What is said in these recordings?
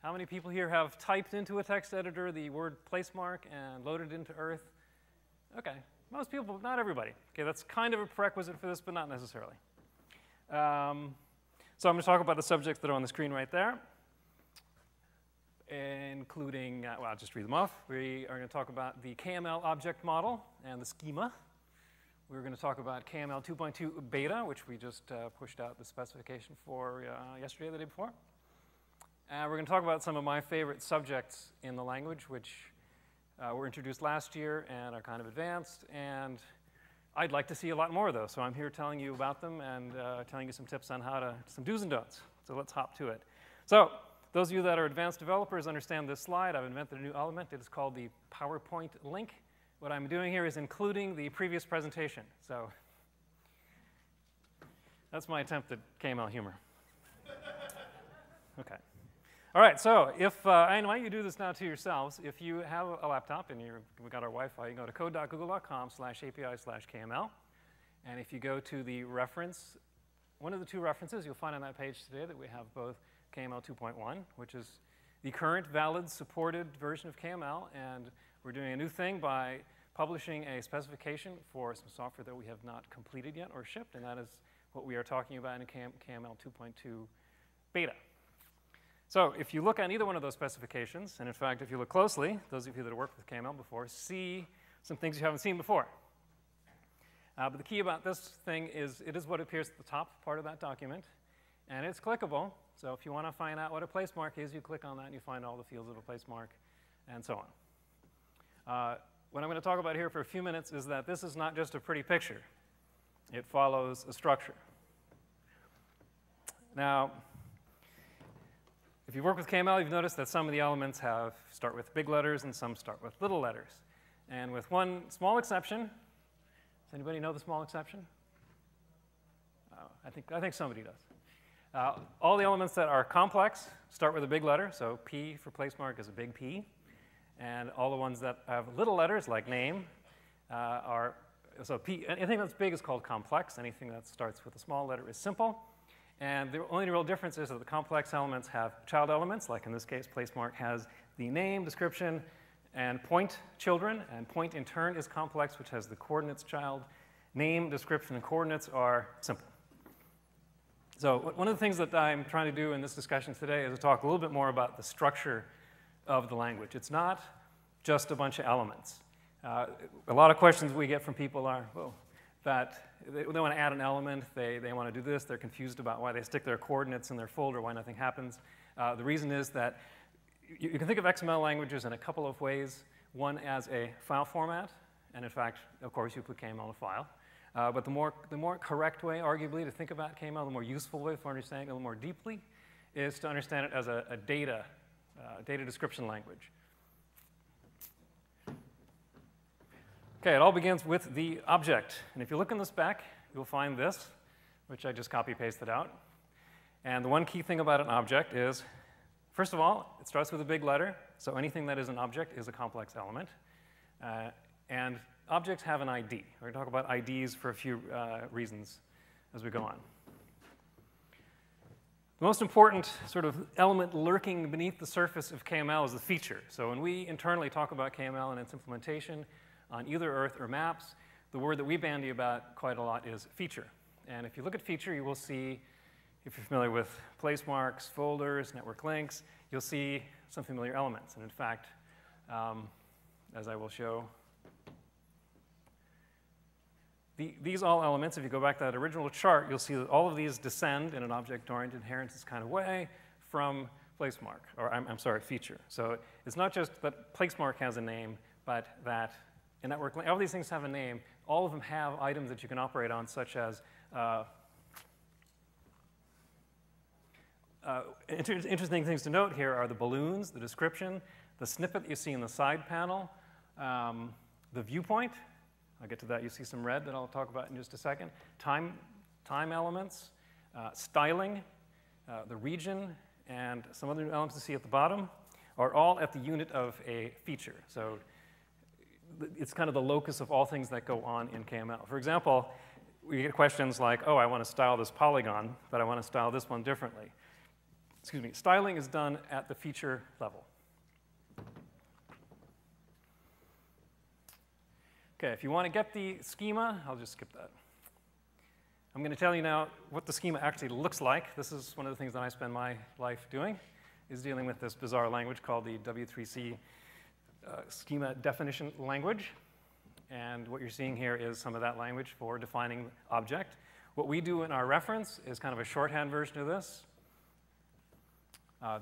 How many people here have typed into a text editor the word placemark and loaded it into Earth? Okay, most people, but not everybody. Okay, that's kind of a prerequisite for this, but not necessarily. So I'm going to talk about the subjects that are on the screen right there, including, well, I'll just read them off. We are going to talk about the KML object model and the schema. We're going to talk about KML 2.2 beta, which we just pushed out the specification for yesterday or the day before. And we're going to talk about some of my favorite subjects in the language, which were introduced last year and are kind of advanced. And I'd like to see a lot more of those. So I'm here telling you about them and telling you some tips on how to, some do's and don'ts. So let's hop to it. So those of you that are advanced developers understand this slide. I've invented a new element. It is called the PowerPoint link. What I'm doing here is including the previous presentation. So that's my attempt at KML humor. OK. All right, so if, and why don't you do this now to yourselves. If you have a laptop and we've got our Wi-Fi, you can go to code.google.com/API/KML. And if you go to the reference, one of the two references, you'll find on that page today that we have both KML 2.1, which is the current valid supported version of KML. And we're doing a new thing by publishing a specification for some software that we have not completed yet or shipped, and that is what we are talking about in KML 2.2 beta. So if you look at either one of those specifications, and in fact, if you look closely, those of you that have worked with KML before see some things you haven't seen before. But the key about this thing is it is what appears at the top part of that document, and it's clickable. So if you want to find out what a place mark is, you click on that, and you find all the fields of a place mark, and so on. What I'm going to talk about here for a few minutes is that this is not just a pretty picture. It follows a structure. Now, if you work with KML, you've noticed that some of the elements start with big letters and some start with little letters. And with one small exception, does anybody know the small exception? I think somebody does. All the elements that are complex start with a big letter, so P for place mark is a big P. And all the ones that have little letters, like name, so P, anything that's big is called complex. Anything that starts with a small letter is simple. And the only real difference is that the complex elements have child elements, like in this case, placemark has the name, description, and point children. And point in turn is complex, which has the coordinates child. Name, description, and coordinates are simple. So one of the things that I'm trying to do in this discussion today is to talk a little bit more about the structure of the language. It's not just a bunch of elements. A lot of questions we get from people are, well, that they want to add an element, they want to do this, they're confused about why they stick their coordinates in their folder, why nothing happens. The reason is that you can think of XML languages in a couple of ways. One as a file format, and in fact, of course, you put KML in a file. But the more correct way, arguably, to think about KML, the more useful way for understanding it a little more deeply, is to understand it as a data description language. Okay, it all begins with the object. And if you look in the spec, you'll find this, which I just copy-pasted out. And the one key thing about an object is, first of all, it starts with a big letter. So anything that is an object is a complex element. And objects have an ID. We're going to talk about IDs for a few reasons as we go on. The most important sort of element lurking beneath the surface of KML is the feature. So when we internally talk about KML and its implementation on either Earth or maps, the word that we bandy about quite a lot is feature. And if you look at feature, you will see, if you're familiar with place marks, folders, network links, you'll see some familiar elements. And in fact, as I will show, these all elements, if you go back to that original chart, you'll see that all of these descend in an object-oriented inheritance kind of way from placemark, or I'm sorry, feature. So it's not just that placemark has a name, but that in network link, all these things have a name. All of them have items that you can operate on, such as interesting things to note here are the balloons, the description, the snippet that you see in the side panel, the viewpoint. I'll get to that. You see some red that I'll talk about in just a second. Time elements, styling, the region, and some other elements you see at the bottom are all at the unit of a feature. So it's kind of the locus of all things that go on in KML. For example, we get questions like, oh, I want to style this polygon, but I want to style this one differently. excuse me, styling is done at the feature level. Okay, if you want to get the schema, I'll just skip that. I'm going to tell you now what the schema actually looks like. This is one of the things that I spend my life doing, is dealing with this bizarre language called the W3C schema definition language. And what you're seeing here is some of that language for defining object. What we do in our reference is kind of a shorthand version of this.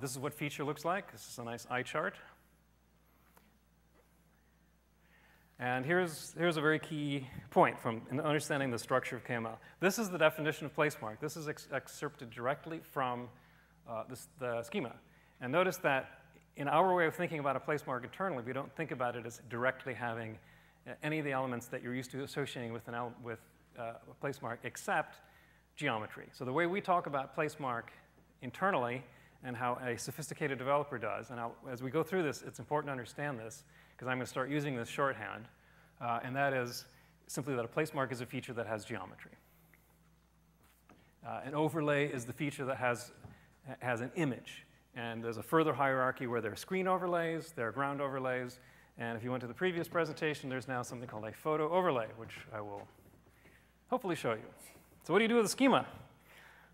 This is what feature looks like. This is a nice eye chart. And here's a very key point from understanding the structure of KML. This is the definition of placemark. This is excerpted directly from the schema. And notice that in our way of thinking about a placemark internally, we don't think about it as directly having any of the elements that you're used to associating with a placemark except geometry. So the way we talk about placemark internally and how a sophisticated developer does, and as we go through this, it's important to understand this, because I'm going to start using this shorthand, and that is simply that a placemark is a feature that has geometry. An overlay is the feature that has an image. And there's a further hierarchy where there are screen overlays, there are ground overlays, and if you went to the previous presentation, there's now something called a photo overlay, which I will hopefully show you. So what do you do with a schema?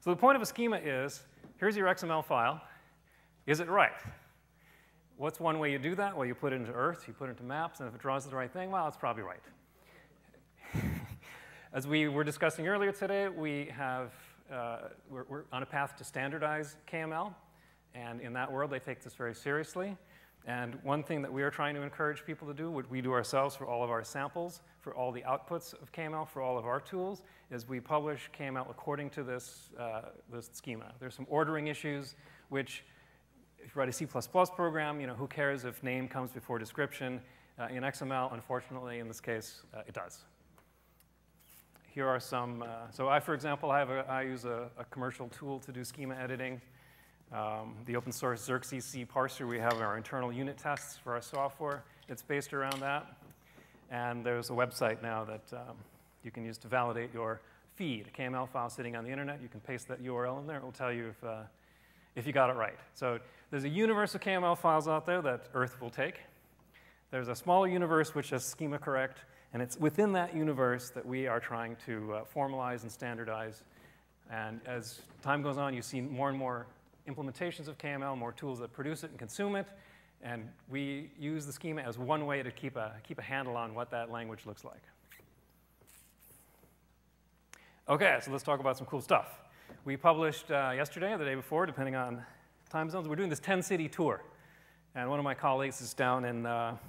So the point of a schema is, here's your XML file. Is it right? What's one way you do that? Well, you put it into Earth, you put it into maps, and if it draws the right thing, well, it's probably right. As we were discussing earlier today, we're on a path to standardize KML, and in that world, they take this very seriously. And one thing that we are trying to encourage people to do, what we do ourselves for all of our samples, for all the outputs of KML, for all of our tools, is we publish KML according to this schema. There's some ordering issues, which if you write a C++ program, who cares if name comes before description? In XML, unfortunately, in this case, it does. Here are some, so for example, I use a commercial tool to do schema editing. The open source Xerxes C parser, we have our internal unit tests for our software. It's based around that. And there's a website now that you can use to validate your feed, a KML file sitting on the internet. You can paste that URL in there. It will tell you if you got it right. So there's a universe of KML files out there that Earth will take. There's a smaller universe which is schema correct. And it's within that universe that we are trying to formalize and standardize. And as time goes on, you see more and more implementations of KML, more tools that produce it and consume it, and we use the schema as one way to keep a handle on what that language looks like. Okay, so let's talk about some cool stuff. We published yesterday or the day before, depending on time zones, we're doing this 10-city tour. And one of my colleagues is down in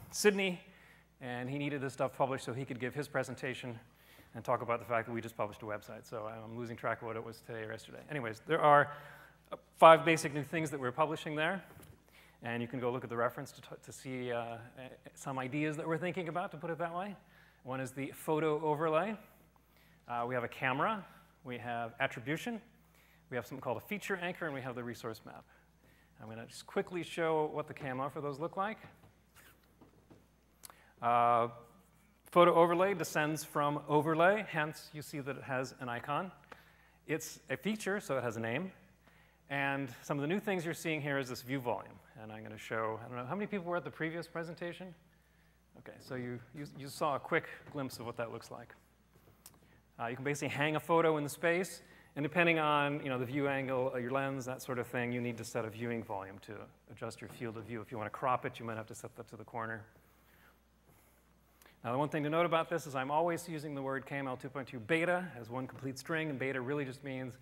Sydney, and he needed this stuff published so he could give his presentation and talk about the fact that we just published a website. So I'm losing track of what it was today or yesterday. Anyways, there are 5 basic new things that we're publishing there. And you can go look at the reference to see some ideas that we're thinking about, to put it that way. One is the photo overlay. We have a camera. We have attribution. We have something called a feature anchor, and we have the resource map. I'm going to just quickly show what the KML for those look like. Photo overlay descends from overlay, hence you see that it has an icon. It's a feature, so it has a name. And some of the new things you're seeing here is this view volume. And I'm going to show, I don't know, how many people were at the previous presentation? OK, so you saw a quick glimpse of what that looks like. You can basically hang a photo in the space. And depending on the view angle, your lens, that sort of thing, you need to set a viewing volume to adjust your field of view. If you want to crop it, you might have to set that to the corner. Now, the one thing to note about this is I'm always using the word KML 2.2 beta as one complete string. And beta really just means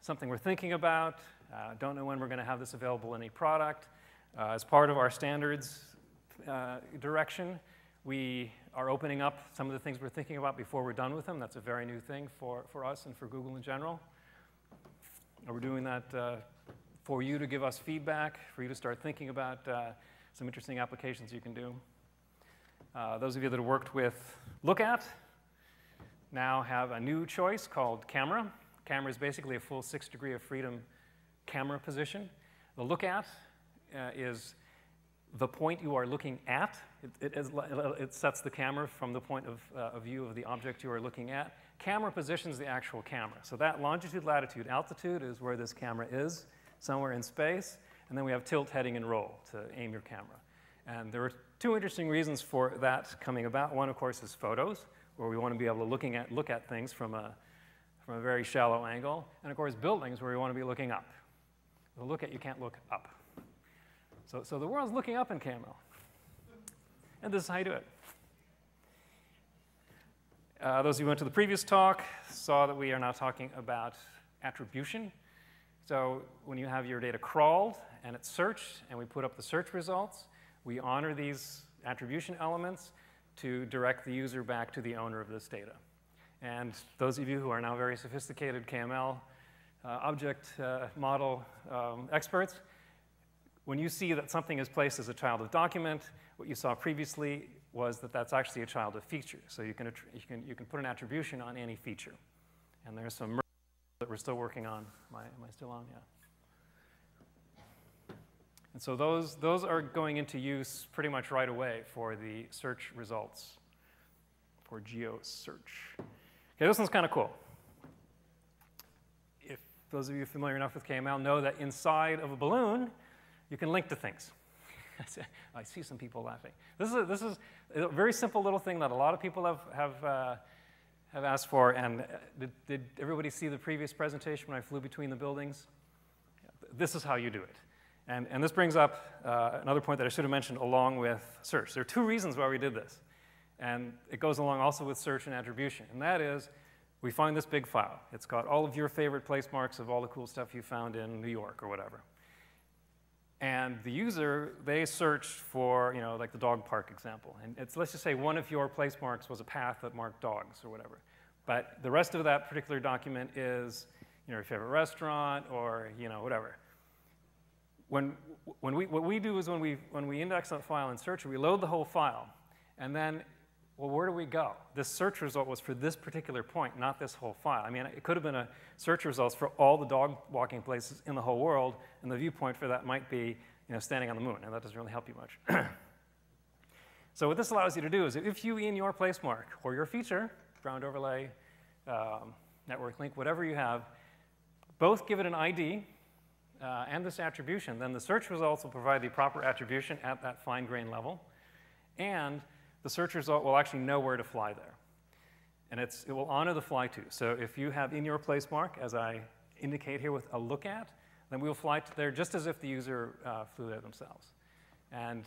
something we're thinking about. Don't know when we're going to have this available in a product. As part of our standards direction, we are opening up some of the things we're thinking about before we're done with them. That's a very new thing for us and for Google in general. We're doing that for you to give us feedback, for you to start thinking about some interesting applications you can do. Those of you that have worked with Lookat now have a new choice called camera. Camera is basically a full 6 degree of freedom camera position. The Lookat is the point you are looking at. It sets the camera from the point of view of the object you are looking at. Camera positions the actual camera. So that longitude, latitude, altitude is where this camera is. somewhere in space. And then we have tilt, heading, and roll to aim your camera. And there are two interesting reasons for that coming about. One, of course, is photos, where we want to be able to look at things from a very shallow angle. And of course, buildings, where we want to be looking up. The look at, you can't look up. So the world's looking up in KML. And this is how you do it. Those of you who went to the previous talk saw that we are now talking about attribution. So when you have your data crawled and it's searched, and we put up the search results, we honor these attribution elements to direct the user back to the owner of this data. And those of you who are now very sophisticated KML object model experts, when you see that something is placed as a child of document, what you saw previously was that that's actually a child of feature. So you can put an attribution on any feature. And there's some that we're still working on. Am I still on? Yeah. And so those are going into use pretty much right away for the search results, for geo search. Okay, this one's kind of cool. If those of you familiar enough with KML know that inside of a balloon, you can link to things. I see some people laughing. This is a very simple little thing that a lot of people have asked for. And did everybody see the previous presentation when I flew between the buildings? This is how you do it. And this brings up another point that I should have mentioned along with search. There are two reasons why we did this. And it goes along also with search and attribution. And that is, we find this big file. It's got all of your favorite place marks of all the cool stuff you found in New York or whatever. And the user, they search for, like the dog park example. And let's just say one of your place marks was a path that marked dogs or whatever. But the rest of that particular document is, your favorite restaurant or, whatever. What we do is when we index that file in search, we load the whole file. And then, well, where do we go? This search result was for this particular point, not this whole file. I mean, it could have been a search results for all the dog walking places in the whole world, and the viewpoint for that might be, standing on the moon, and that doesn't really help you much. So what this allows you to do is, if you in your place mark or your feature, ground overlay, network link, whatever you have, both give it an ID and this attribution, then the search results will provide the proper attribution at that fine grain level, and the search result will actually know where to fly there. And it will honor the fly to. So if you have in your place mark, as I indicate here with a look at, then we will fly to there just as if the user flew there themselves. And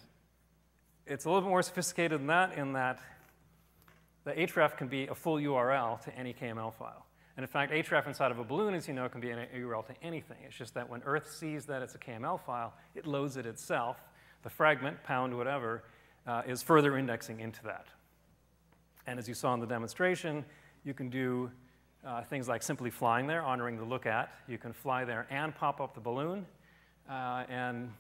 it's a little bit more sophisticated than that in that the href can be a full URL to any KML file. And in fact, href inside of a balloon, as you know, can be a URL to anything. It's just that when Earth sees that it's a KML file, it loads it itself. The fragment, pound whatever, is further indexing into that. And as you saw in the demonstration, you can do things like simply flying there, honoring the look at. You can fly there and pop up the balloon. And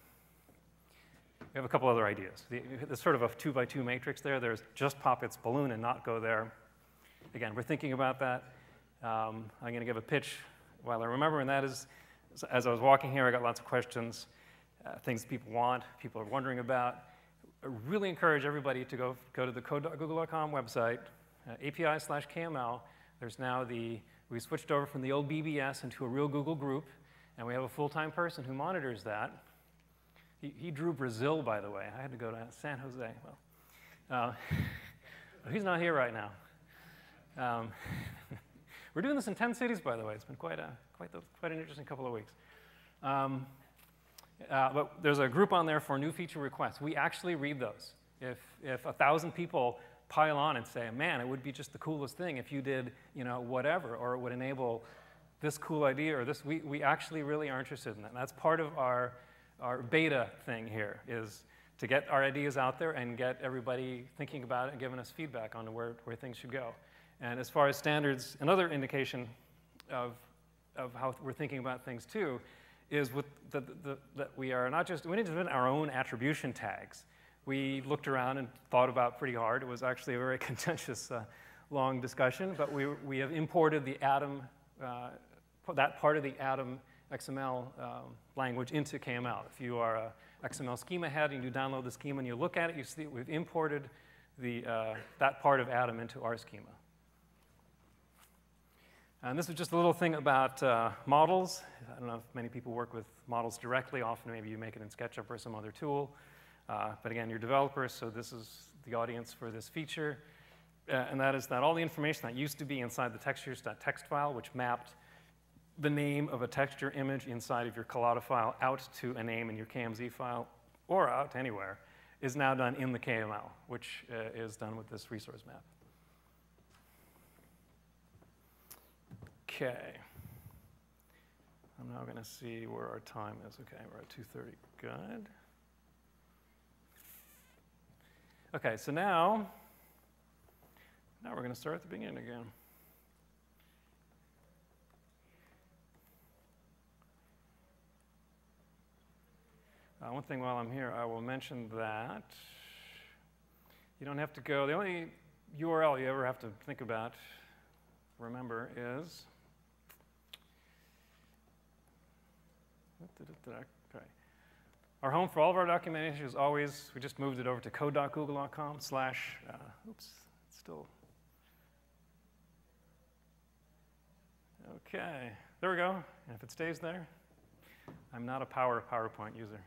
we have a couple other ideas. There's sort of a 2x2 matrix there. There's just pop its balloon and not go there. Again, we're thinking about that. I'm going to give a pitch while I remember, and that is, as I was walking here, I got lots of questions, things people want, people are wondering about. I really encourage everybody to go to the code.google.com website, API/KML. There's now we switched over from the old BBS into a real Google group, and we have a full-time person who monitors that. He drew Brazil, by the way. I had to go to San Jose. Well, he's not here right now. We're doing this in 10 cities, by the way. It's been quite an interesting couple of weeks. But there's a group on there for new feature requests. We actually read those. If 1,000 people pile on and say, man, it would be just the coolest thing if you did, whatever, or it would enable this cool idea or this, we actually really are interested in that. And that's part of our beta thing here, is to get our ideas out there and get everybody thinking about it and giving us feedback on where things should go. And as far as standards, another indication of how we're thinking about things too is with that we are not just, we didn't invent our own attribution tags. We looked around and thought about pretty hard. It was actually a very contentious, long discussion, but we have imported the Atom, that part of the Atom XML language into KML. If you are a XML schema head and you download the schema and you look at it, you see we've imported that part of Atom into our schema. And this is just a little thing about models. I don't know if many people work with models directly. Often maybe you make it in SketchUp or some other tool. But again, you're developers, so this is the audience for this feature. And that is that all the information that used to be inside the textures.txt file, which mapped the name of a texture image inside of your Collada file out to a name in your KMZ file, or out anywhere, is now done in the KML, which is done with this resource map. Okay. I'm now going to see where our time is. Okay, we're at 2:30. Good. Okay, so now we're going to start at the beginning again. One thing while I'm here, I will mention that you don't have to go. The only URL you ever have to think about, remember, is okay. Our home for all of our documentation is always, we just moved it over to code.google.com / oops, it's still. Okay, there we go. And if it stays there, I'm not a PowerPoint user.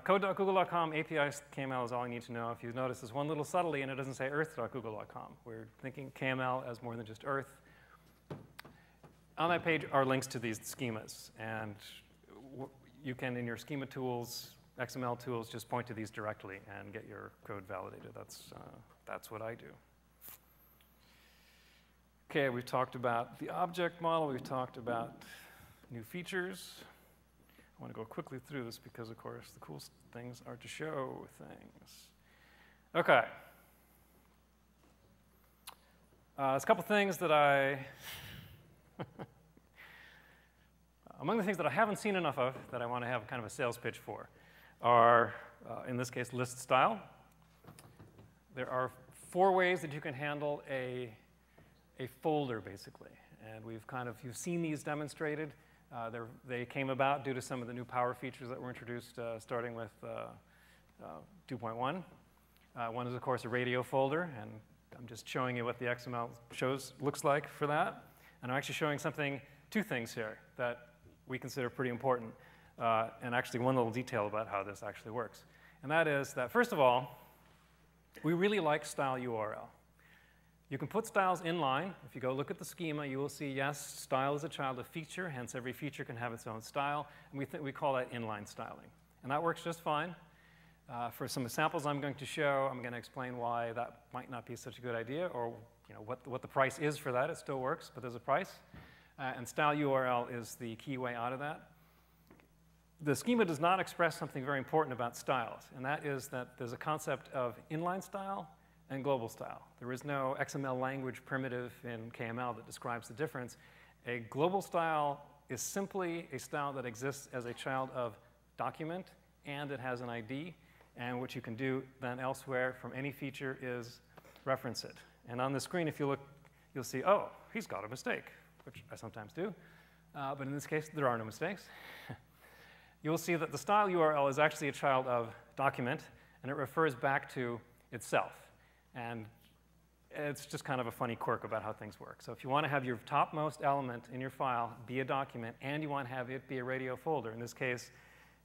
Code.google.com API KML is all you need to know. If you notice, there's one little subtlety, and it doesn't say earth.google.com. We're thinking KML as more than just earth. On that page are links to these schemas, and you can, in your schema tools, XML tools, just point to these directly and get your code validated. That's what I do. Okay, we've talked about the object model. We've talked about new features. I want to go quickly through this because, of course, the cool things are to show things. Okay. There's a couple things that among the things that I haven't seen enough of that I want to have kind of a sales pitch for are, in this case, list style. There are 4 ways that you can handle a folder, basically. And you've seen these demonstrated. They came about due to some of the new power features that were introduced starting with 2.1. One is, of course, a radio folder, and I'm just showing you what the XML looks like for that. And I'm actually showing 2 things here that we consider pretty important, and actually one little detail about how this actually works. And that is that, first of all, we really like style URL. You can put styles inline. If you go look at the schema, you will see, yes, style is a child of feature, hence every feature can have its own style, and we call that inline styling. And that works just fine. For some examples I'm going to show, I'm going to explain why that might not be such a good idea, or what the price is for that. It still works, but there's a price. And style URL is the key way out of that. The schema does not express something very important about styles, and that is that there's a concept of inline style and global style. There is no XML language primitive in KML that describes the difference. A global style is simply a style that exists as a child of document, and it has an ID. And what you can do then elsewhere from any feature is reference it. And on the screen, if you look, you'll see, oh, he's got a mistake, which I sometimes do. But in this case, there are no mistakes. You'll see that the style URL is actually a child of document, and it refers back to itself. And it's just kind of a funny quirk about how things work. So if you want to have your topmost element in your file be a document, and you want to have it be a radio folder, in this case,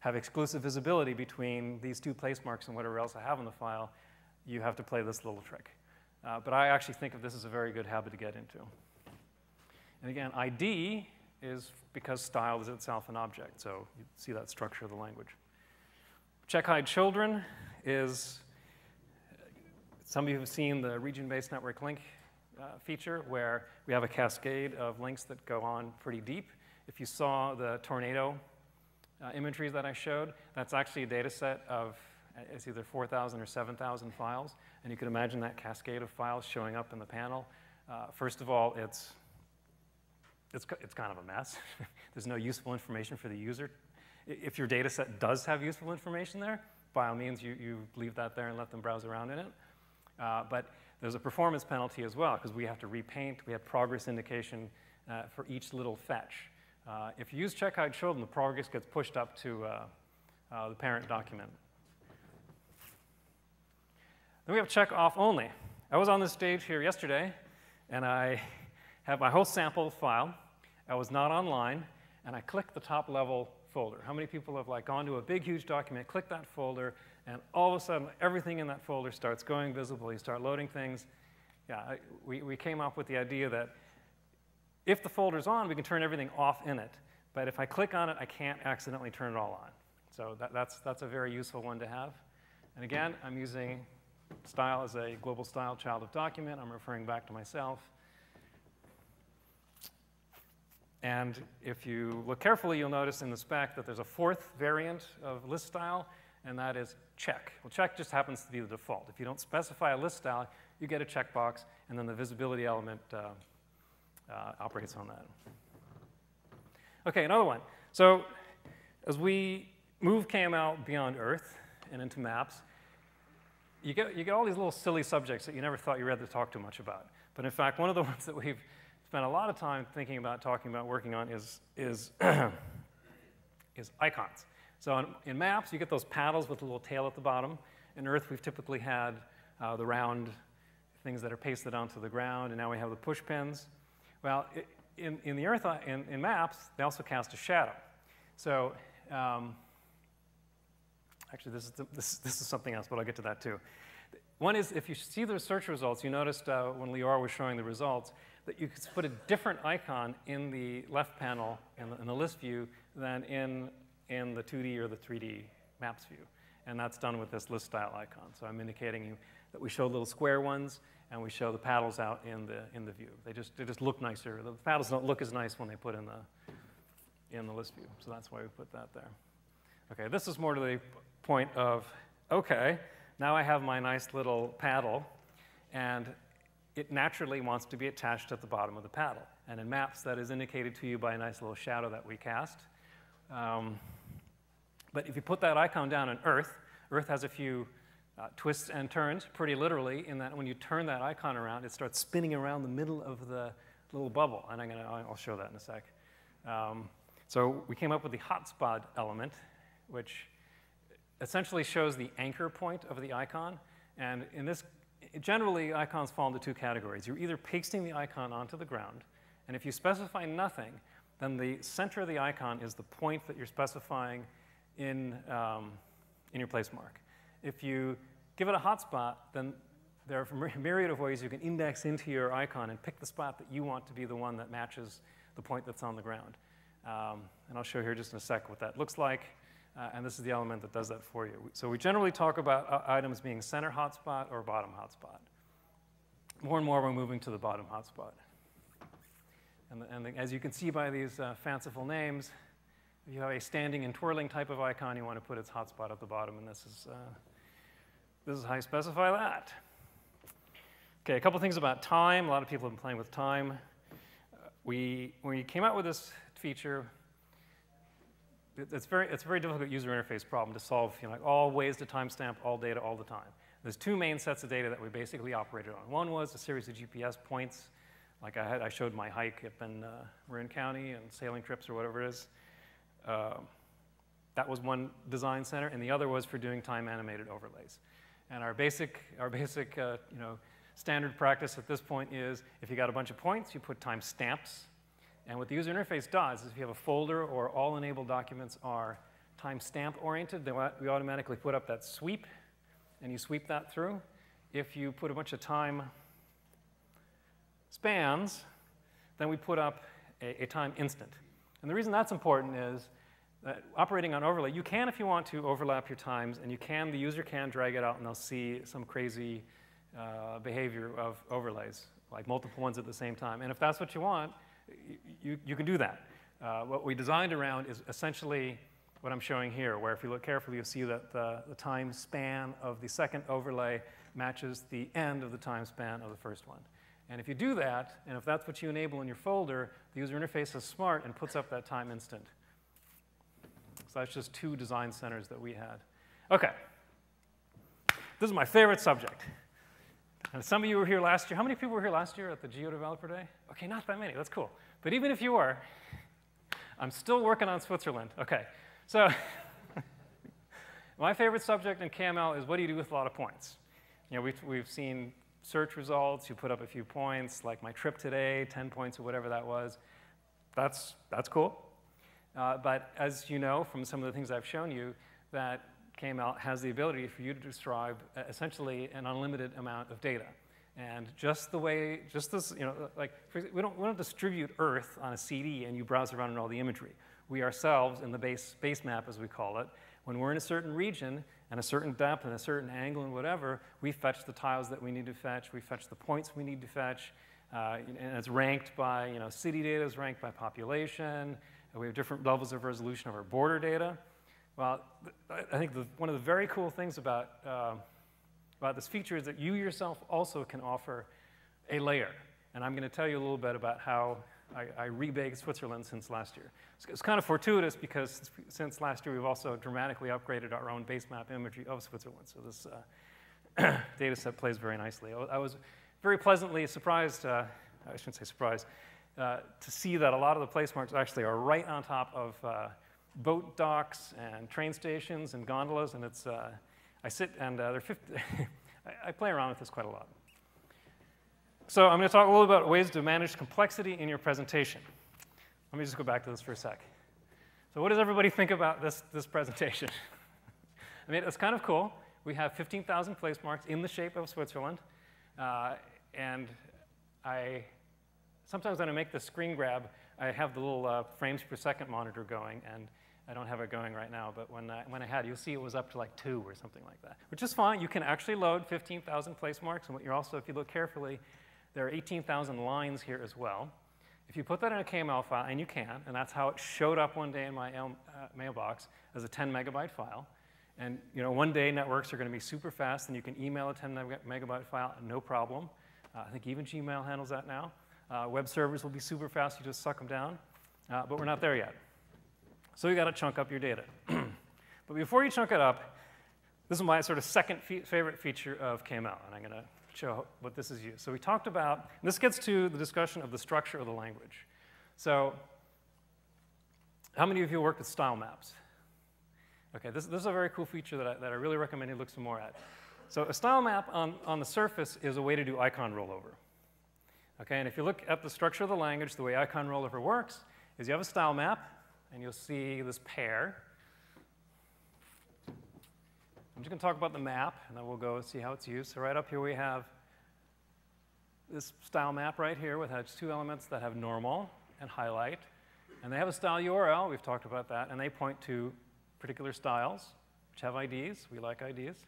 have exclusive visibility between these 2 place marks and whatever else I have in the file, you have to play this little trick. But I actually think of this as a very good habit to get into. And again, ID is because style is itself an object. So you see that structure of the language. Check hide children is, some of you have seen the region-based network link feature where we have a cascade of links that go on pretty deep. If you saw the tornado imageries that I showed, that's actually a data set of it's either 4,000 or 7,000 files. And you can imagine that cascade of files showing up in the panel. First of all, it's kind of a mess. There's no useful information for the user. If your data set does have useful information there, by all means, you leave that there and let them browse around in it. But there's a performance penalty as well, because we have to repaint. We have progress indication for each little fetch. If you use check hide children, the progress gets pushed up to the parent document. Then we have check off only. I was on this stage here yesterday, and I have my whole sample file. I was not online, and I click the top level folder. How many people have like gone to a big, huge document, click that folder, and all of a sudden, everything in that folder starts going visible. You start loading things. Yeah, we came up with the idea that if the folder's on, we can turn everything off in it. But if I click on it, I can't accidentally turn it all on. So that's a very useful one to have. And again, I'm using style as a global style child of document. I'm referring back to myself. And if you look carefully, you'll notice in the spec that there's a fourth variant of list style, and that is check. Well, check just happens to be the default. If you don't specify a list style, you get a checkbox, and then the visibility element operates on that. OK, another one. So as we move KML beyond Earth and into maps, you get all these little silly subjects that you never thought you had to talk too much about. But in fact, one of the ones that we've spent a lot of time thinking about, talking about, working on is icons. So in maps, you get those paddles with a little tail at the bottom. In Earth, we've typically had the round things that are pasted onto the ground, and now we have the push pins. Well, in the Earth, in maps, they also cast a shadow. So actually, this is something else, but I'll get to that too. One is, if you see the search results, you noticed when Lior was showing the results that you could put a different icon in the left panel in the list view than in the 2D or the 3D maps view. And that's done with this list style icon. So I'm indicating you that we show little square ones, and we show the paddles out in the view. They just look nicer. The paddles don't look as nice when they put in the list view. So that's why we put that there. OK, this is more to the point of, OK, now I have my nice little paddle, and it naturally wants to be attached at the bottom of the paddle. And in maps, that is indicated to you by a nice little shadow that we cast. But if you put that icon down on Earth, Earth has a few twists and turns, pretty literally, in that when you turn that icon around, it starts spinning around the middle of the little bubble. And I'll show that in a sec. So we came up with the hotspot element, which essentially shows the anchor point of the icon. And in this, generally, icons fall into two categories. You're either pasting the icon onto the ground, and if you specify nothing, then the center of the icon is the point that you're specifying in your place mark. If you give it a hotspot, then there are a myriad of ways you can index into your icon and pick the spot that you want to be the one that matches the point that's on the ground. And I'll show here just in a sec what that looks like. And this is the element that does that for you. So we generally talk about items being center hotspot or bottom hotspot. More and more, we're moving to the bottom hotspot. And as you can see by these fanciful names, if you have a standing and twirling type of icon, you want to put its hotspot at the bottom. And this is how you specify that. OK, a couple things about time. A lot of people have been playing with time. When we came out with this feature, it's a very difficult user interface problem to solve, like all ways to timestamp all data all the time. There's two main sets of data that we basically operated on. One was a series of GPS points, like I showed my hike up in Marin County and sailing trips or whatever it is. That was one design center, and the other was for doing time animated overlays. And our basic standard practice at this point is if you got a bunch of points, you put time stamps. And what the user interface does is if you have a folder or all enabled documents are timestamp oriented, then we automatically put up that sweep, and you sweep that through. If you put a bunch of time spans, then we put up a time instant. And the reason that's important is that operating on overlay, you can, if you want to, overlap your times, and the user can drag it out, and they'll see some crazy behavior of overlays, like multiple ones at the same time. And if that's what you want, you can do that. What we designed around is essentially what I'm showing here, where if you look carefully, you'll see that the time span of the second overlay matches the end of the time span of the first one. And if you do that, and if that's what you enable in your folder, the user interface is smart and puts up that time instant. So that's just two design centers that we had. OK. This is my favorite subject. And some of you were here last year. How many people were here last year at the Geo Developer Day? OK, not that many. That's cool. But even if you were, I'm still working on Switzerland. OK, so my favorite subject in KML is what do you do with a lot of points? We've seen search results, you put up a few points, like my trip today, 10 points or whatever that was. That's cool. But as you know from some of the things I've shown you, that KML has the ability for you to describe essentially an unlimited amount of data. And just this, like, we don't distribute Earth on a CD and you browse around in all the imagery. We ourselves, in the base map, as we call it, when we're in a certain region and a certain depth and a certain angle and whatever, we fetch the tiles that we need to fetch. We fetch the points we need to fetch. And it's ranked by, city data is ranked by population. We have different levels of resolution of our border data. Well, I think one of the very cool things about this feature is that you yourself also can offer a layer. And I'm going to tell you a little bit about how I rebaked Switzerland since last year. It's kind of fortuitous because since last year we've also dramatically upgraded our own base map imagery of Switzerland. So this data set plays very nicely. I was very pleasantly surprised, I shouldn't say surprised, to see that a lot of the place marks actually are right on top of boat docks and train stations and gondolas, and it's, I sit and they're 50, I play around with this quite a lot. So I'm going to talk a little about ways to manage complexity in your presentation. Let me just go back to this for a sec. So what does everybody think about this presentation? I mean, it's kind of cool. We have 15,000 place marks in the shape of Switzerland, and sometimes when I make the screen grab, I have the little frames per second monitor going, and I don't have it going right now, but when I had it, you'll see it was up to like 2 or something like that, which is fine. You can actually load 15,000 place marks, and what you're also, if you look carefully, there are 18,000 lines here as well. If you put that in a KML file, and you can, and that's how it showed up one day in my mailbox as a 10 megabyte file. And one day networks are going to be super fast, and you can email a 10 megabyte file, no problem. I think even Gmail handles that now. Web servers will be super fast. You just suck them down. But we're not there yet. So you got to chunk up your data. But before you chunk it up, this is my sort of second favorite feature of KML, and I'm going to show what this is used. So we talked about, and this gets to the discussion of the structure of the language. So how many of you worked with style maps? Okay, this is a very cool feature that I really recommend you look some more at. So a style map on the surface is a way to do icon rollover. Okay, and if you look at the structure of the language, the way icon rollover works is you have a style map, and you'll see this pair. I'm just going to talk about the map, and then we'll go see how it's used. So right up here we have this style map right here, which has 2 elements that have normal and highlight. And they have a style URL. We've talked about that. And they point to particular styles, which have IDs. We like IDs.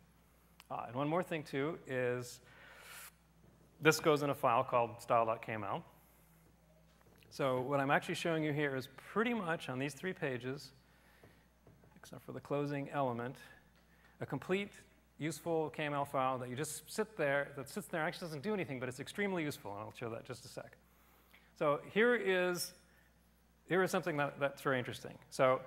And one more thing, too, is this goes in a file called style.kml. So what I'm actually showing you here is pretty much on these 3 pages, except for the closing element, a complete, useful KML file that you just sit there, that sits there, actually doesn't do anything, but it's extremely useful, and I'll show that in just a sec. So here is something that's very interesting. So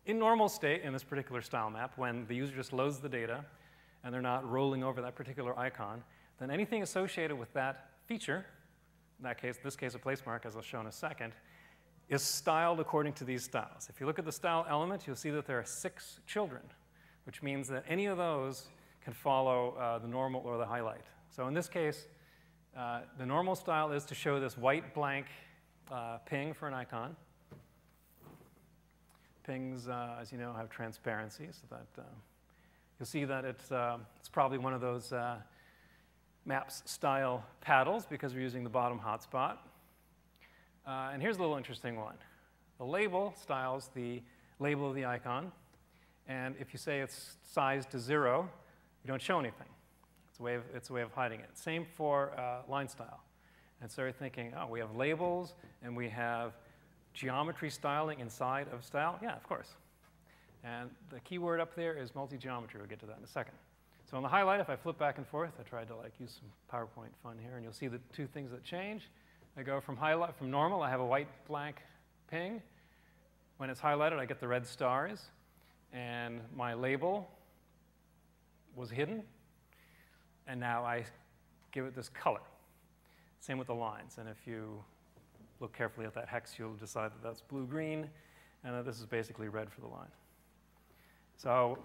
in normal state, in this particular style map, when the user just loads the data, and they're not rolling over that particular icon, then anything associated with that feature, in this case a place mark, as I'll show in a second, is styled according to these styles. If you look at the style element, you'll see that there are 6 children, which means that any of those can follow the normal or the highlight. So in this case, the normal style is to show this white blank ping for an icon. Pings, as you know, have transparency, so that you'll see that it's probably one of those maps style paddles because we're using the bottom hotspot. And here's a little interesting one. The label styles the label of the icon. And if you say it's sized to 0, you don't show anything. It's a way of hiding it. Same for line style. And so you're thinking, oh, we have labels, and we have geometry styling inside of style. Yeah, of course. And the key word up there is multi-geometry. We'll get to that in a second. So on the highlight, if I flip back and forth, I tried to use some PowerPoint fun here, and you'll see the 2 things that change. I go from normal, I have a white blank ping. When it's highlighted, I get the red stars. And my label was hidden, and now I give it this color. Same with the lines, and if you look carefully at that hex, you'll decide that that's blue-green, and that this is basically red for the line. So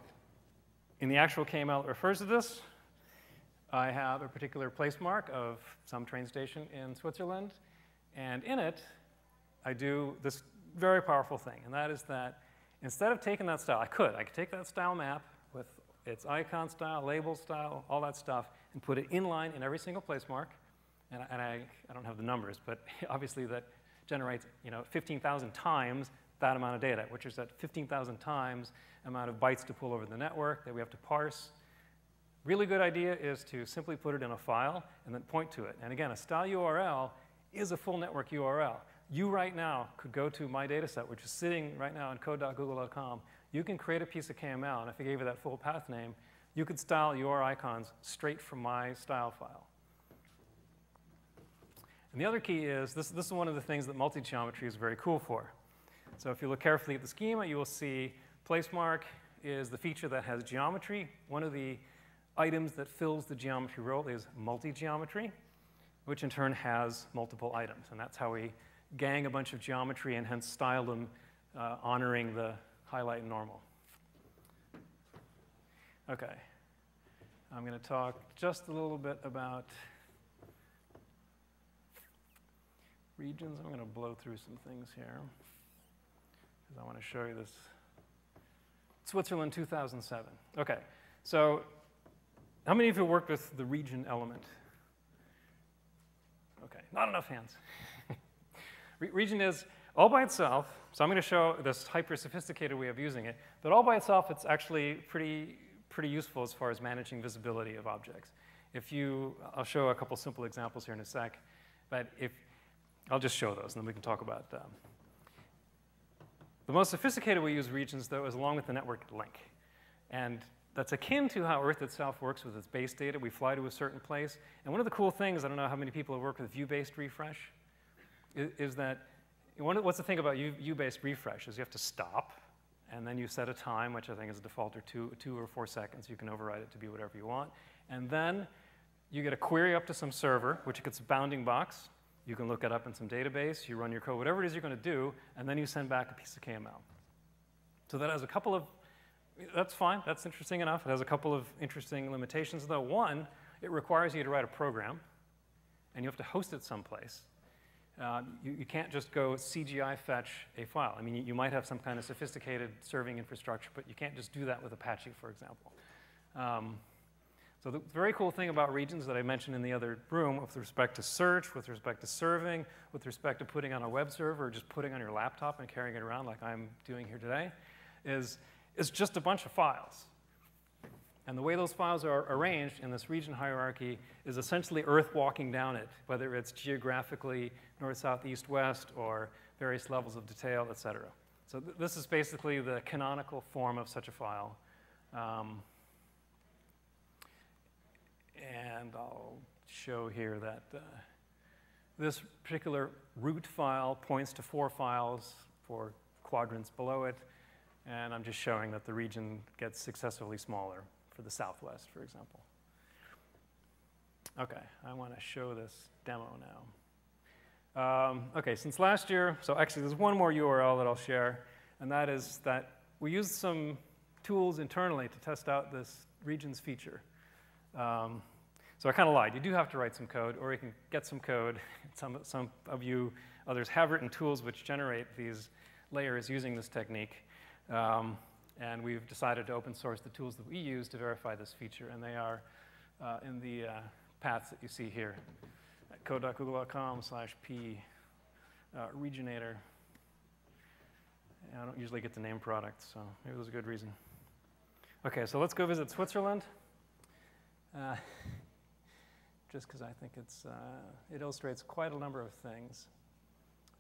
in the actual KML, it refers to this. I have a particular place mark of some train station in Switzerland, and in it, I do this very powerful thing, and that is that instead of taking that style, I could take that style map with its icon style, label style, all that stuff, and put it inline in every single place mark, and I don't have the numbers, but obviously that generates 15,000 times that amount of data, which is that 15,000 times amount of bytes to pull over the network that we have to parse. Really good idea is to simply put it in a file and then point to it. And again, a style URL is a full network URL. You right now could go to my dataset, which is sitting right now on code.google.com. You can create a piece of KML, and if I gave you that full path name, you could style your icons straight from my style file. And the other key is, this is one of the things that multi-geometry is very cool for. So if you look carefully at the schema, you will see placemark is the feature that has geometry. One of the items that fills the geometry role is multi-geometry, which in turn has multiple items. And that's how we gang a bunch of geometry and hence style them honoring the highlight and normal. OK. I'm going to talk just a little bit about regions. I'm going to blow through some things here, because I want to show you this. Switzerland 2007. OK, so how many of you worked with the region element? OK, not enough hands. Region is all by itself. So I'm going to show this hyper-sophisticated way of using it. But all by itself, it's actually pretty useful as far as managing visibility of objects. I'll show a couple simple examples here in a sec. But I'll just show those, and then we can talk about them. The most sophisticated way to use regions, though, is along with the network link. And that's akin to how Earth itself works with its base data. We fly to a certain place. And one of the cool things, I don't know how many people have worked with view-based refresh, is that what's the thing about view-based refresh is you have to stop, and then you set a time, which I think is a default, or 2 or 4 seconds. You can override it to be whatever you want. And then you get a query up to some server, which gets a bounding box. You can look it up in some database. You run your code, whatever it is you're going to do, and then you send back a piece of KML. So that has a couple of, that's fine. That's interesting enough. It has a couple of interesting limitations, though. One, it requires you to write a program, and you have to host it someplace. You can't just go CGI fetch a file. I mean, you might have some kind of sophisticated serving infrastructure, but you can't just do that with Apache, for example. So the very cool thing about regions that I mentioned in the other room with respect to search, with respect to serving, with respect to putting on a web server, or just putting on your laptop and carrying it around like I'm doing here today, is just a bunch of files. And the way those files are arranged in this region hierarchy is essentially Earth walking down it, whether it's geographically north, south, east, west, or various levels of detail, et cetera. So this is basically the canonical form of such a file. And I'll show here that this particular root file points to 4 files, 4 quadrants below it. And I'm just showing that the region gets successively smaller for the Southwest, for example. OK, I want to show this demo now. OK, since last year, so actually there's one more URL that I'll share, and that is that we used some tools internally to test out this regions feature. So I kind of lied. You do have to write some code, or you can get some code. Some of you others have written tools which generate these layers using this technique. And we've decided to open source the tools that we use to verify this feature. And they are in the paths that you see here at code.google.com/p regionator. I don't usually get to name products, so maybe there's a good reason. OK, so let's go visit Switzerland. Just because I think it illustrates quite a number of things,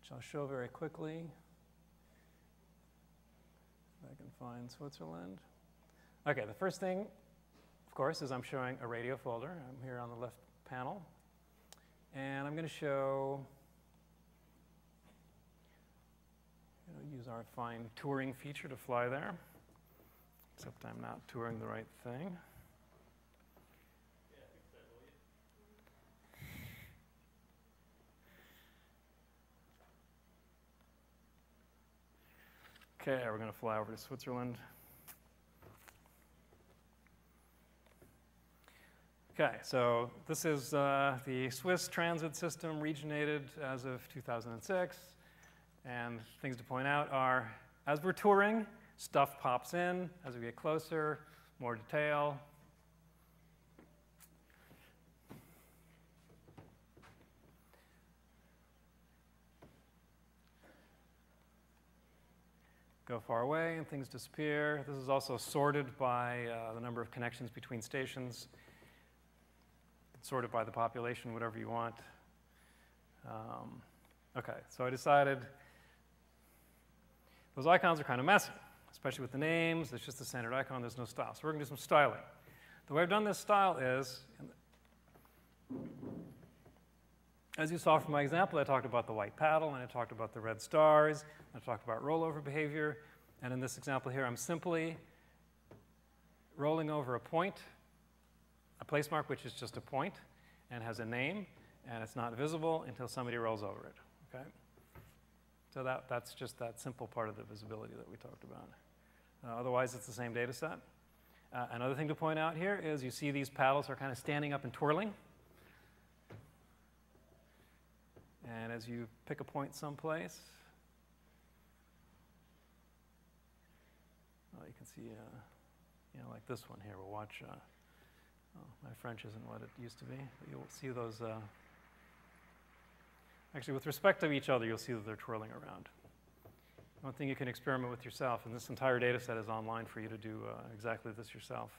which I'll show very quickly. If I can find Switzerland. OK, the first thing, of course, is I'm showing a radio folder. I'm here on the left panel. And I'm going to show, use our fine touring feature to fly there, except I'm not touring the right thing. OK, we're going to fly over to Switzerland. Okay, so this is the Swiss transit system regionated as of 2006. And things to point out are, as we're touring, stuff pops in. As we get closer, more detail. Go far away and things disappear. This is also sorted by the number of connections between stations. Sorted by the population, whatever you want. Okay, so I decided those icons are kind of messy, especially with the names. It's just a standard icon. There's no style. So we're going to do some styling. The way I've done this style is, as you saw from my example, I talked about the white paddle, and I talked about the red stars, and I talked about rollover behavior. And in this example here, I'm simply rolling over a point, a place mark, which is just a point, and has a name, and it's not visible until somebody rolls over it, okay? So that's just that simple part of the visibility that we talked about. Otherwise, it's the same data set. Another thing to point out here is you see these paddles are kind of standing up and twirling. And as you pick a point someplace, you can see, like this one here. We'll watch. My French isn't what it used to be, but you'll see those. Actually, with respect to each other, you'll see that they're twirling around. One thing you can experiment with yourself, and this entire data set is online for you to do exactly this yourself,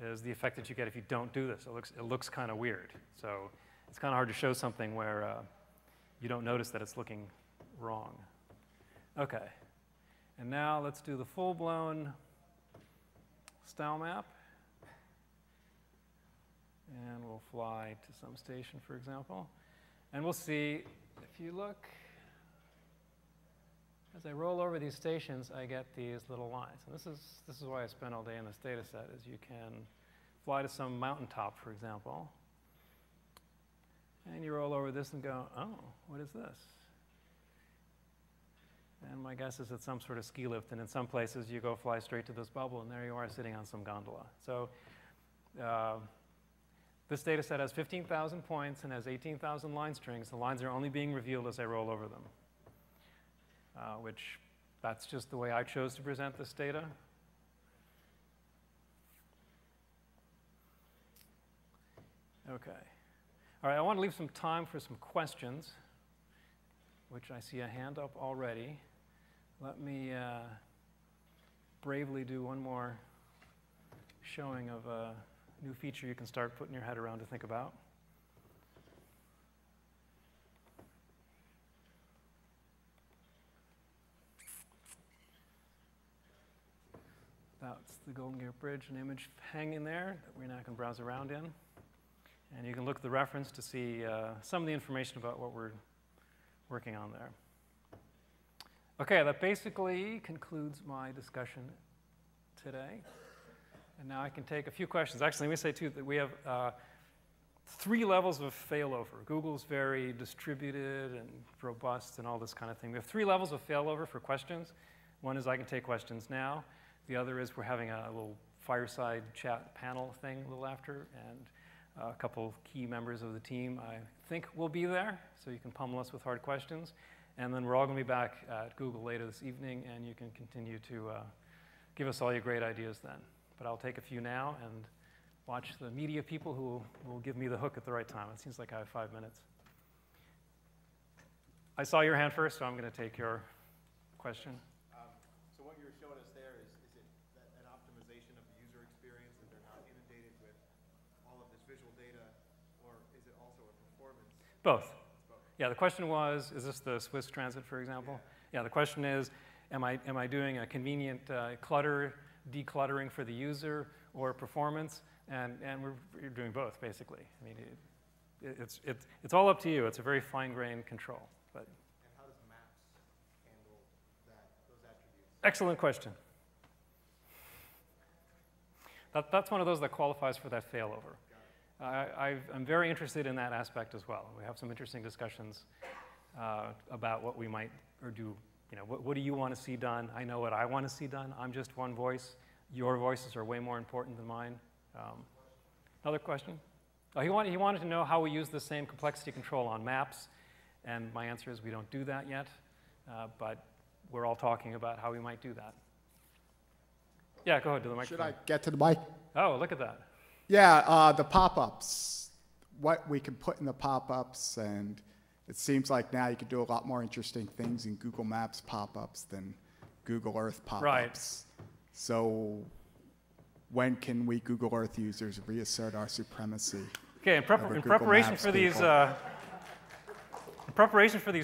is the effect that you get if you don't do this. It looks kind of weird. So it's kind of hard to show something where you don't notice that it's looking wrong. Okay. And now let's do the full-blown style map. And we'll fly to some station, for example. And we'll see, if you look, as I roll over these stations, I get these little lines. And this is why I spent all day in this data set, is you can fly to some mountaintop, for example. And you roll over this and go, oh, what is this? And my guess is it's some sort of ski lift. And in some places, you go fly straight to this bubble, and there you are sitting on some gondola. So this data set has 15,000 points and has 18,000 line strings. The lines are only being revealed as I roll over them, which that's just the way I chose to present this data. Okay. All right, I want to leave some time for some questions, which I see a hand up already. Let me bravely do one more showing of a new feature you can start putting your head around to think about. That's the Golden Gate Bridge, an image hanging there that we now can browse around in. And you can look at the reference to see some of the information about what we're working on there. Okay, that basically concludes my discussion today. And now I can take a few questions. Actually, let me say, too, that we have 3 levels of failover. Google's very distributed and robust and all this kind of thing. We have 3 levels of failover for questions. One is I can take questions now. The other is we're having a little fireside chat panel thing a little after. And a couple key members of the team, I think, will be there, so you can pummel us with hard questions. And then we're all going to be back at Google later this evening, and you can continue to give us all your great ideas then. But I'll take a few now and watch the media people who will give me the hook at the right time. It seems like I have 5 minutes. I saw your hand first, so I'm going to take your question. So what you're showing us there is it an optimization of the user experience, that they're not inundated with all of this visual data, or is it also a performance? Both. Yeah, the question was, is this the Swiss transit, for example? Yeah, the question is, am I doing a convenient decluttering for the user or performance? And we're doing both, basically. I mean, it's all up to you. It's a very fine-grained control. But. And how does Maps handle those attributes? Excellent question. That's one of those that qualifies for that failover. I'm very interested in that aspect as well. We have some interesting discussions about what we might or do. You know, what do you want to see done? I know what I want to see done. I'm just one voice. Your voices are way more important than mine. Another question? He wanted to know how we use the same complexity control on maps, and my answer is we don't do that yet, but we're all talking about how we might do that. Yeah, go ahead to the microphone. Should I get to the mic? Oh, look at that. Yeah, the pop-ups. What we can put in the pop-ups, and it seems like now you can do a lot more interesting things in Google Maps pop-ups than Google Earth pop-ups. Right. So when can we Google Earth users reassert our supremacy? Okay, in preparation for these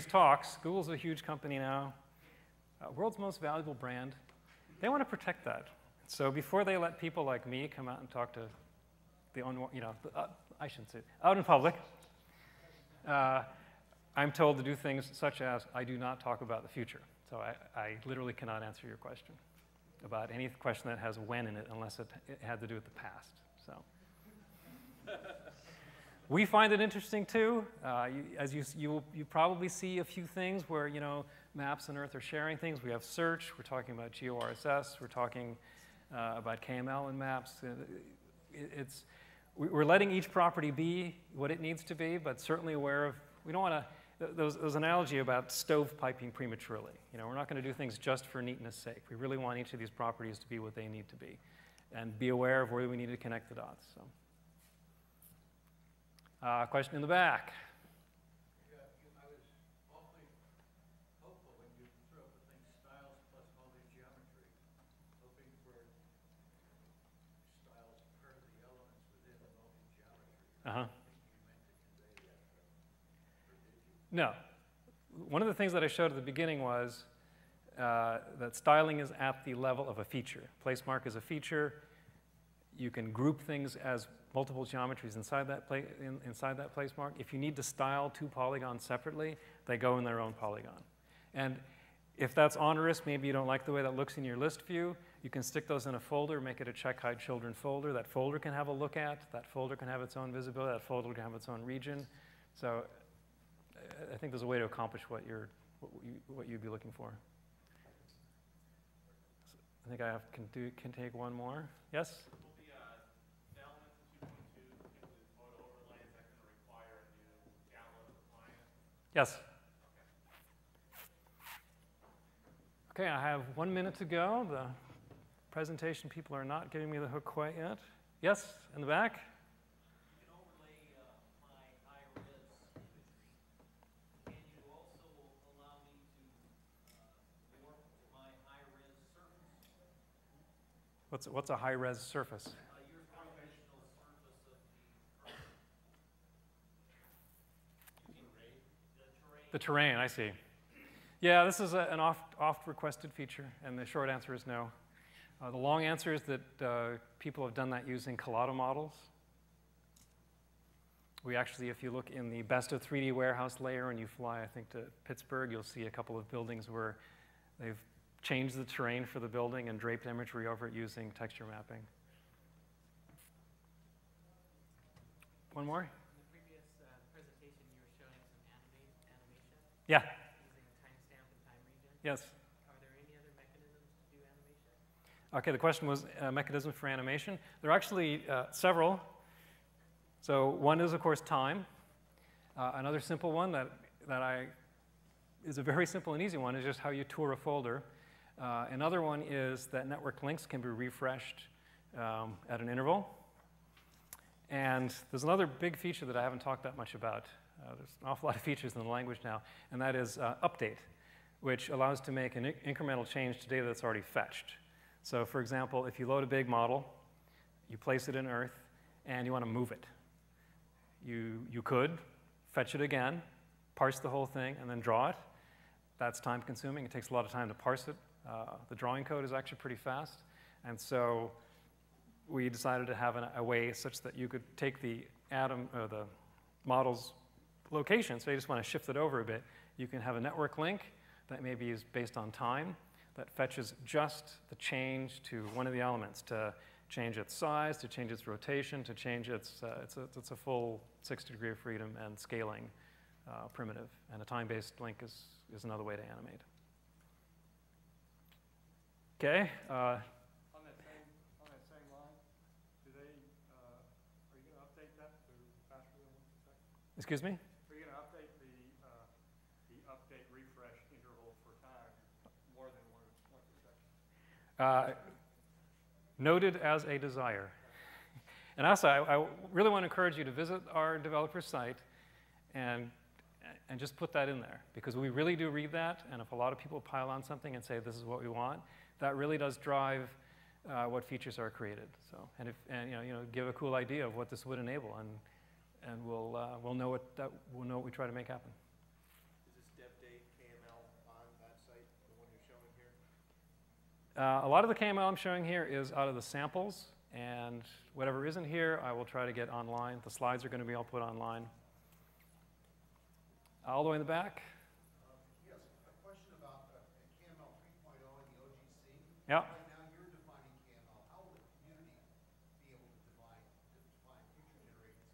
talks, Google's a huge company now, world's most valuable brand. They want to protect that. So before they let people like me come out and talk to the I shouldn't say it, out in public, I'm told to do things such as I do not talk about the future. So I literally cannot answer your question about any question that has when in it unless it had to do with the past. So we find it interesting too. You probably see a few things where Maps and Earth are sharing things. We have search. We're talking about GeoRSS. We're talking about KML and Maps. We're letting each property be what it needs to be, but certainly aware of. We don't want to. There's an analogy about stovepiping prematurely. We're not going to do things just for neatness sake. We really want each of these properties to be what they need to be, and be aware of where we need to connect the dots. So, question in the back. I was awfully hopeful when you threw up the thing styles plus multi-geometry, hoping for styles per the elements within the multi-geometry. No. One of the things that I showed at the beginning was that styling is at the level of a feature. Placemark is a feature. You can group things as multiple geometries inside that placemark. If you need to style two polygons separately, they go in their own polygon. And if that's onerous, maybe you don't like the way that looks in your list view, you can stick those in a folder, make it a check hide children folder. That folder can have a look at. That folder can have its own visibility. That folder can have its own region. So I think there's a way to accomplish what you'd be looking for. I think I can take one more. Yes? Will the elements in 2.2 include photo overlay? Is that going to require a new download appliance? Yes. Okay, I have 1 minute to go. The presentation people are not giving me the hook quite yet. Yes, in the back? What's a high-res surface? Your conventional surface of the Earth. The terrain, I see. Yeah, this is an oft-requested feature, and the short answer is no. The long answer is that people have done that using Collada models. We actually, if you look in the best of 3D warehouse layer and you fly, I think, to Pittsburgh, you'll see a couple of buildings where they've changed the terrain for the building and draped imagery over it using texture mapping. One more? In the previous presentation, you were showing some animation. Yeah. Using a timestamp and time region. Yes. Are there any other mechanisms to do animation? Okay, the question was mechanism for animation. There are actually several. So one is, of course, time. Another simple one that is a very simple and easy one is just how you tour a folder. Another one is that network links can be refreshed at an interval. And there's another big feature that I haven't talked that much about. There's an awful lot of features in the language now, and that is update, which allows to make an incremental change to data that's already fetched. So for example, if you load a big model, you place it in Earth, and you want to move it. You could fetch it again, parse the whole thing, and then draw it. That's time consuming. It takes a lot of time to parse it. The drawing code is actually pretty fast. And so we decided to have a way such that you could take the model's location, so you just want to shift it over a bit. You can have a network link that maybe is based on time that fetches just the change to one of the elements, to change its size, to change its rotation, to change its a full 60-degree of freedom and scaling primitive. And a time-based link is another way to animate. Okay. On that same line, are you going to update that to Excuse me? Are you going to update the update refresh interval for time more than one per second? Noted as a desire. And also, I really want to encourage you to visit our developer site and just put that in there, because we really do read that, and if a lot of people pile on something and say this is what we want, that really does drive what features are created. So, and give a cool idea of what this would enable, and we'll know what we try to make happen. Is this dev date KML on that site, the one you're showing here? A lot of the KML I'm showing here is out of the samples, and whatever isn't here, I will try to get online. The slides are going to be all put online. All the way in the back. Yes, a question about KML 3.0 and the OGC. Yeah. Right now you're defining KML. How will the community be able to define future generations?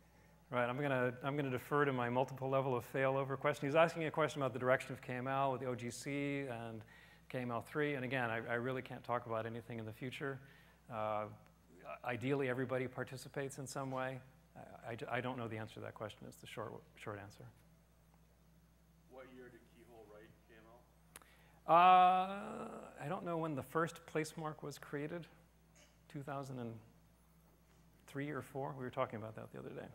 Right, I'm gonna defer to my multiple level of failover question. He's asking a question about the direction of KML with the OGC and KML3, and again, I really can't talk about anything in the future. Ideally, everybody participates in some way. I don't know the answer to that question. It's the short answer. What year did Keyhole write KML? I don't know when the first placemark was created. 2003 or 4. We were talking about that the other day.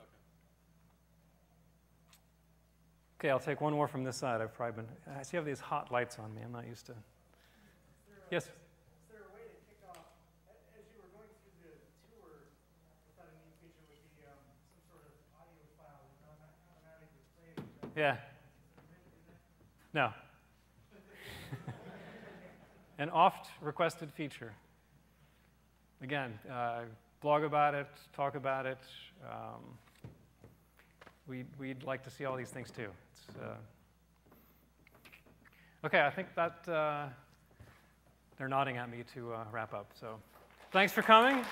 Okay, I'll take one more from this side. I've probably been. I see you have these hot lights on me. I'm not used to. Yes. Is there a way to kick off, as you were going through the tour, I thought a neat feature would be some sort of audio file that automatically plays. Yeah. No. An oft requested feature. Again, blog about it, talk about it. We'd like to see all these things too. Okay, I think that they're nodding at me to wrap up. So thanks for coming.